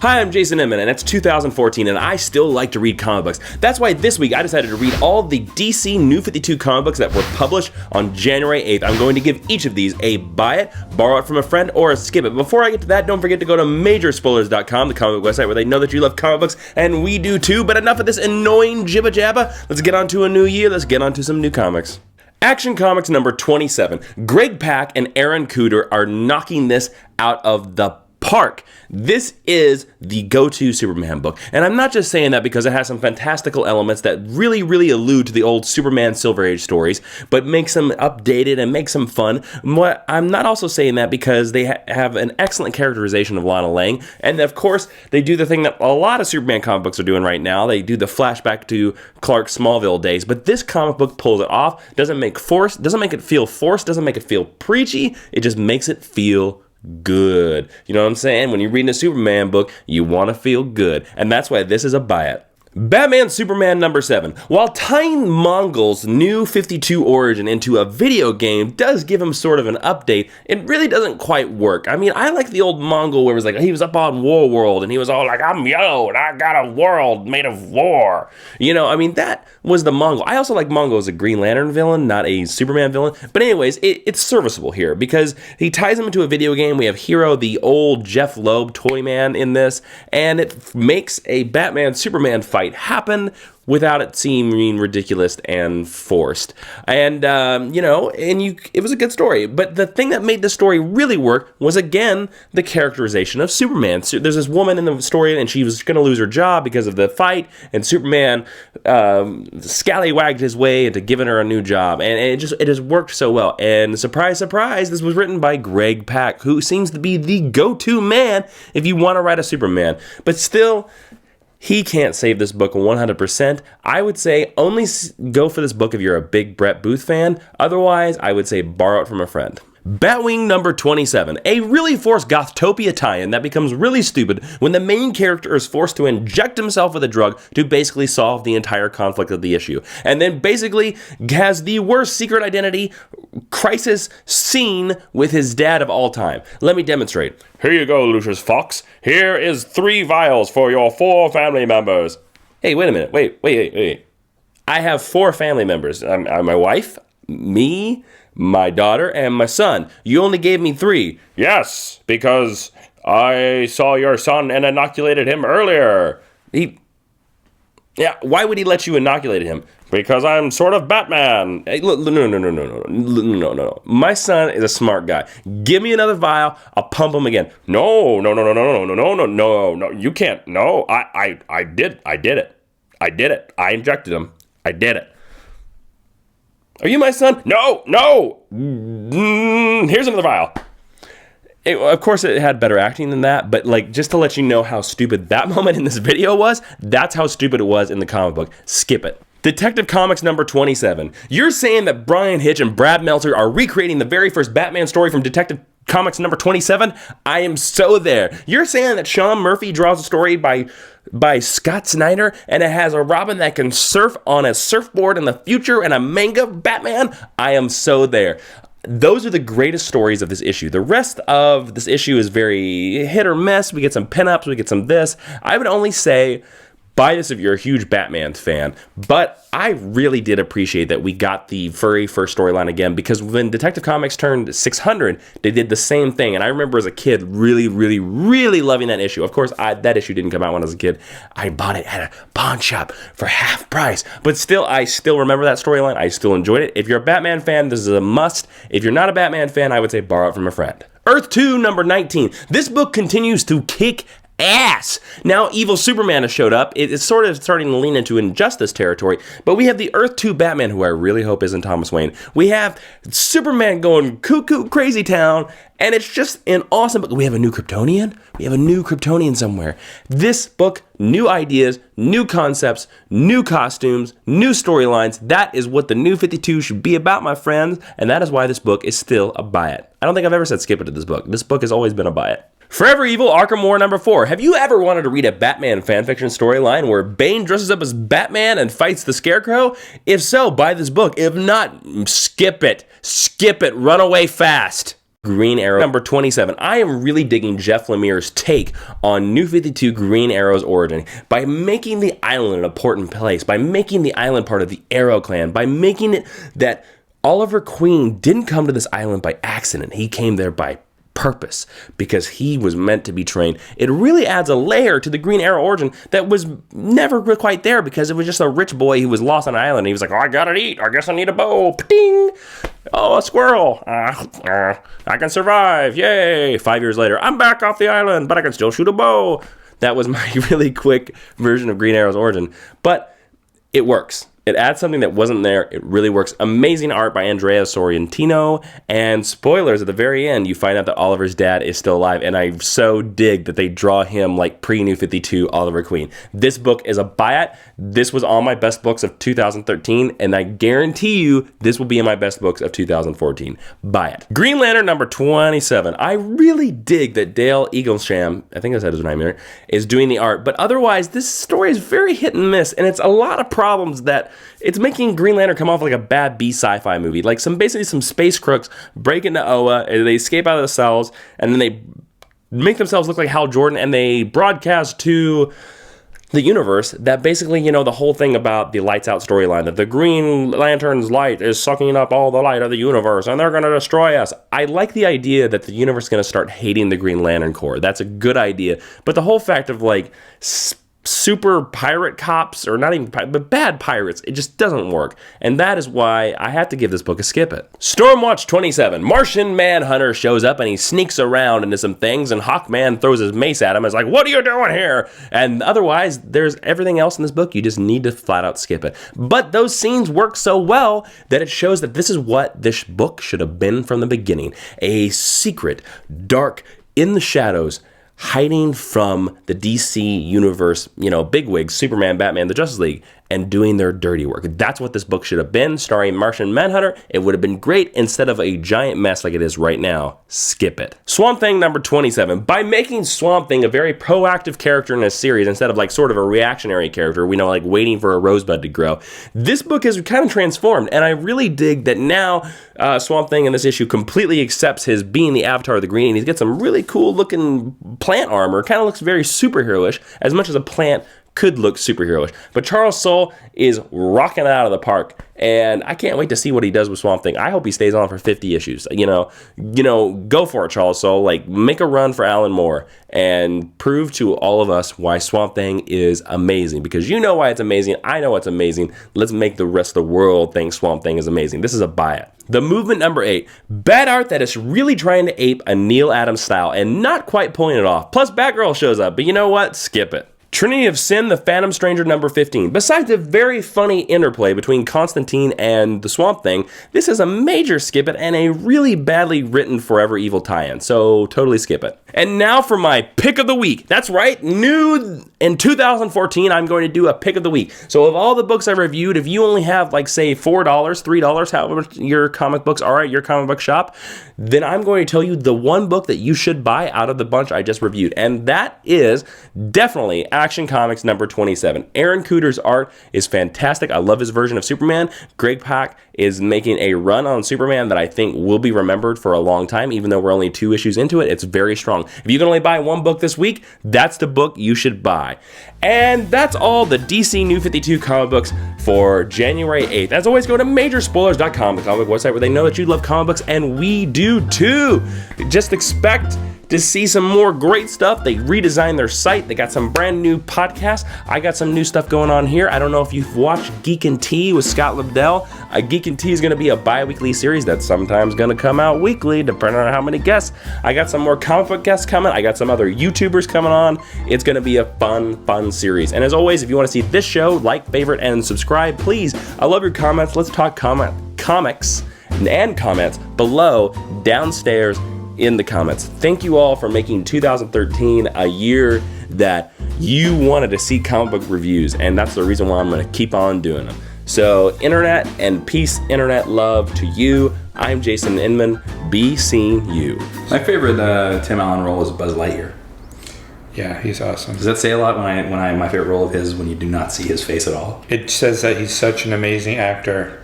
Hi, I'm Jason Inman, and it's 2014, and I still like to read comic books. That's why this week I decided to read all the DC New 52 comic books that were published on January 8th. I'm going to give each of these a buy it, borrow it from a friend, or a skip it. Before I get to that, don't forget to go to majorspoilers.com, the comic book website where they know that you love comic books, and we do too. But enough of this annoying jibba jabba. Let's get on to a new year. Let's get on to some new comics. Action Comics number 27. Greg Pak and Aaron Kuder are knocking this out of the park. This is the go-to Superman book. And I'm not just saying that because it has some fantastical elements that really allude to the old Superman Silver Age stories, but makes them updated and makes them fun. I'm not also saying that because they have an excellent characterization of Lana Lang. And of course, they do the thing that a lot of Superman comic books are doing right now. They do the flashback to Clark's Smallville days. But this comic book pulls it off. Doesn't make it feel forced, doesn't make it feel preachy. It just makes it feel good. You know what I'm saying? When you're reading a Superman book, you want to feel good. And that's why this is a buy it. Batman Superman number 7. While tying Mongol's new 52 origin into a video game does give him sort of an update, it really doesn't quite work. I mean, I like the old Mongol where it was like, he was up on War World and he was all like, I'm yo, and I got a world made of war. You know, I mean, that was the Mongol. I also like Mongol as a Green Lantern villain, not a Superman villain. But anyways, it's serviceable here because he ties him into a video game. We have Hero, the old Jeff Loeb toy man in this, and it makes a Batman Superman fight happen without it seeming ridiculous and forced. And, it was a good story. But the thing that made the story really work was, again, the characterization of Superman. So there's this woman in the story, and she was going to lose her job because of the fight, and Superman scallywagged his way into giving her a new job. And it just worked so well. And surprise, surprise, this was written by Greg Pak, who seems to be the go-to man if you want to write a Superman. But still, he can't save this book 100%. I would say only go for this book if you're a big Brett Booth fan. Otherwise, I would say borrow it from a friend. Batwing number 27. A really forced Gothtopia tie-in that becomes really stupid when the main character is forced to inject himself with a drug to basically solve the entire conflict of the issue. And then basically has the worst secret identity crisis scene with his dad of all time. Let me demonstrate. Here you go, Lucius Fox. Here is 3 vials for your 4 family members. Hey, wait a minute. Wait. I have 4 family members. My wife, me, my daughter, and my son. You only gave me 3. Yes, because I saw your son and inoculated him earlier. Why would he let you inoculate him? Because I'm sort of Batman. Hey, look, no. My son is a smart guy. Give me another vial. I'll pump him again. No. You can't. No, I did it. I injected him. I did it. Are you my son? No. Here's another vial. Of course, it had better acting than that, but just to let you know how stupid that moment in this video was, that's how stupid it was in the comic book. Skip it. Detective Comics number 27. You're saying that Brian Hitch and Brad Meltzer are recreating the very first Batman story from Detective Comics number 27? I am so there. You're saying that Sean Murphy draws a story by Scott Snyder and it has a Robin that can surf on a surfboard in the future and a manga Batman? I am so there. Those are the greatest stories of this issue. The rest of this issue is very hit or miss. We get some pinups, we get some this. I would only say buy this if you're a huge Batman fan, but I really did appreciate that we got the very first storyline again, because when Detective Comics turned 600, they did the same thing, and I remember as a kid really loving that issue. Of course, that issue didn't come out when I was a kid. I bought it at a pawn shop for half price, but still, I still remember that storyline. I still enjoyed it. If you're a Batman fan, this is a must. If you're not a Batman fan, I would say borrow it from a friend. Earth 2, number 19. This book continues to kick ass. Now Evil Superman has showed up. It's sort of starting to lean into injustice territory, but we have the Earth 2 Batman, who I really hope isn't Thomas Wayne. We have Superman going cuckoo crazy town, and it's just an awesome book. We have a new Kryptonian. We have a new Kryptonian somewhere. This book, new ideas, new concepts, new costumes, new storylines. That is what the New 52 should be about, my friends, and that is why this book is still a buy it. I don't think I've ever said skip it to this book. This book has always been a buy it. Forever Evil Arkham War number 4. Have you ever wanted to read a Batman fanfiction storyline where Bane dresses up as Batman and fights the Scarecrow? If so, buy this book. If not, skip it. Skip it. Run away fast. Green Arrow number 27. I am really digging Jeff Lemire's take on New 52 Green Arrow's origin by making the island an important place, by making the island part of the Arrow clan, by making it that Oliver Queen didn't come to this island by accident. He came there by purpose because he was meant to be trained. It really adds a layer to the Green Arrow origin that was never quite there because it was just a rich boy who was lost on an island. He was like, oh, I gotta eat. I guess I need a bow. Ding. Oh, a squirrel. I can survive. Yay. 5 years later, I'm back off the island, but I can still shoot a bow. That was my really quick version of Green Arrow's origin. But it works. It adds something that wasn't there. It really works. Amazing art by Andrea Sorrentino. And spoilers, at the very end, you find out that Oliver's dad is still alive. And I so dig that they draw him like pre-New 52 Oliver Queen. This book is a buy-it. This was on my best books of 2013. And I guarantee you this will be in my best books of 2014. Buy it. Green Lantern number 27. I really dig that Dale Eaglesham, I think I said his name there, is doing the art. But otherwise, this story is very hit and miss. And it's a lot of problems that it's making Green Lantern come off like a bad B sci-fi movie. Like basically some space crooks break into Oa, and they escape out of the cells, and then they make themselves look like Hal Jordan, and they broadcast to the universe that basically, the whole thing about the Lights Out storyline, that the Green Lantern's light is sucking up all the light of the universe, and they're going to destroy us. I like the idea that the universe is going to start hating the Green Lantern Corps. That's a good idea. But the whole fact of super pirate cops, or not even but bad pirates, it just doesn't work. And that is why I have to give this book a skip it. Stormwatch 27. Martian Manhunter shows up and he sneaks around into some things, and Hawkman throws his mace at him and is like, what are you doing here? And otherwise, there's everything else in this book. You just need to flat out skip it. But those scenes work so well that it shows that this is what this book should have been from the beginning. A secret, dark, in the shadows, hiding from the DC universe, bigwigs, Superman, Batman, the Justice League, and doing their dirty work. That's what this book should have been, starring Martian Manhunter. It would have been great instead of a giant mess like it is right now. Skip it. Swamp Thing number 27. By making Swamp Thing a very proactive character in a series instead of sort of a reactionary character, waiting for a rosebud to grow, this book has kind of transformed, and I really dig that now Swamp Thing in this issue completely accepts his being the avatar of the green, and he's got some really cool looking plant armor. Kind of looks very superhero-ish, as much as a plant could look superhero-ish. But Charles Soule is rocking it out of the park, and I can't wait to see what he does with Swamp Thing. I hope he stays on for 50 issues. Go for it, Charles Soule. Make a run for Alan Moore and prove to all of us why Swamp Thing is amazing. Because you know why it's amazing. I know it's amazing. Let's make the rest of the world think Swamp Thing is amazing. This is a buy it. The Movement number 8. Bad art that is really trying to ape a Neil Adams style and not quite pulling it off. Plus, Batgirl shows up, but you know what? Skip it. Trinity of Sin, The Phantom Stranger number 15. Besides a very funny interplay between Constantine and the Swamp Thing, this is a major skip it and a really badly written Forever Evil tie-in, so totally skip it. And now for my pick of the week. That's right, new in 2014, I'm going to do a pick of the week. So of all the books I reviewed, if you only have say $4, $3, however your comic books are at your comic book shop, then I'm going to tell you the one book that you should buy out of the bunch I just reviewed. And that is definitely Action Comics number 27. Aaron Kuder's art is fantastic. I love his version of Superman. Greg Pak is making a run on Superman that I think will be remembered for a long time, even though we're only 2 issues into it. It's very strong. If you can only buy one book this week, that's the book you should buy. And that's all the DC New 52 comic books for January 8th. As always, go to majorspoilers.com, the comic book website where they know that you love comic books, and we do too. Just expect to see some more great stuff. They redesigned their site. They got some brand new podcasts. I got some new stuff going on here. I don't know if you've watched Geek and Tea with Scott Lobdell. Geek and Tea is going to be a bi-weekly series that's sometimes going to come out weekly, depending on how many guests. I got some more comic book guests coming. I got some other YouTubers coming on. It's going to be a fun series. And as always, if you want to see this show, like, favorite, and subscribe, please. I love your comments. Let's talk comics and comments below, downstairs, in the comments. Thank you all for making 2013 a year that you wanted to see comic book reviews, and that's the reason why I'm going to keep on doing them. So, internet and peace, internet love to you. I'm Jason Inman. Be seeing you. My favorite Tim Allen role is Buzz Lightyear. Yeah, he's awesome. Does that say a lot when my favorite role of his is when you do not see his face at all? It says that he's such an amazing actor.